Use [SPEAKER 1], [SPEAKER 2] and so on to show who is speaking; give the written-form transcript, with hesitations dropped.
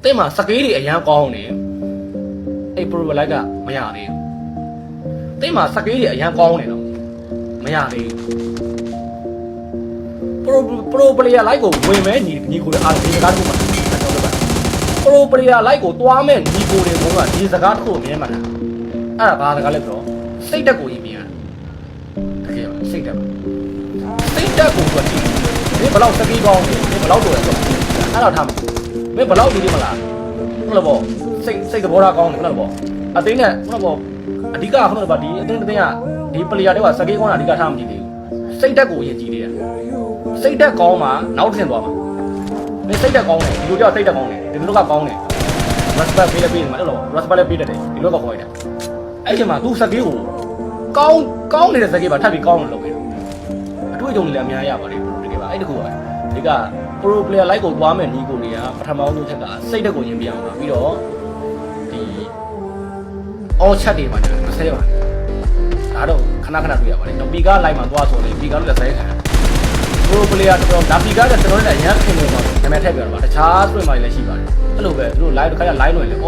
[SPEAKER 1] တင်းမှာစကေးတွေအရန်ကောင်းနေအဲ့ pro player ကမရသေးဘူးတင်းမှာစကေးတွေအရန်ကောင်းနေတော့မရသေးဘူး pro player လိုက်ကိုဝင်မဲညီကိုအားဒီစကားတစ်ခုမှpro player လိုက်ကိုတွားမဲ့ညီကိုတွေကဒီစကားတစ်ခုအမြဲမှတ်တာအဲ့ဒါဘာစကားလဲဆိုတော့စိတ်တက်ကိုရင်ပြန်တကယ်ပါစိတ်တက်ပါစိတ်တက်ကိုဆိုကြည့်မင်းဘလောက်စကေးကောင်းနေမင်းဘလောက်တော်ရဆိုအဲ့တော့ထားမင်းဘလောက်ဒီမလားဟုတ်လားဗောစိတ်သဘောထားကောင်းတယ်ဟုတ်လားဗောအသိနဲ့ဟုတ်လားဗောအဓိကဟုတ်လားဗောဒီအသိကဒီ player တွေကစကေးကောင်းတာအဓိကထားမကြည့်သေးဘူးစိတ်တက်ကိုရင်ကြည့်တယ်စိတ်တက်ကောင်းမှနောက်ထင်သွားမှာမင်းစိတ်တက်ကောင်းတယ်ဒီလိုကြောက်စိတ်တက်ကောင်းတယ်ဒီလိုကကောင်းတယ် respect ပေးတယ်မှာဟုတ်လား respect ပေးတယ်ဒီလိုကခေါ်ရတယ်အဲ့ဒီမှာ तू စကေးကိုကောင်းနေတဲ့စကေးပါထပ်ပြီးကောင်းလို့လုပ်တယ်အတွေ့အကြုံတွေလည်းအများကြီးရပါတယ်ဒီကပါအဲ့တခုပါဒီက pro player လိုက်ကိုသွားမယ်ညီကိုတွေကပထမဆုံးချက်ကစိတ်တက်ကိုရင်ပြအောင်ပါပြီးတော့ဒီ all chat တွေမှာလည်းမဆဲပါဒါတော့ခဏတွေ့ရပါတယ်တော့ပီကား live မှာသွားဆိုရင်ပီကားလို့လည်းဆဲခံ pro player တော်ဒါပီကားကကျွန်တော်လည်းအရင်ခင်နေတော့နာမည်ထည့်ပြတော့ပါတခြား stream မှာလည်းရှိပါတယ်အဲ့လိုပဲသူတို့ live တစ်ခါကျ live လို့လည်း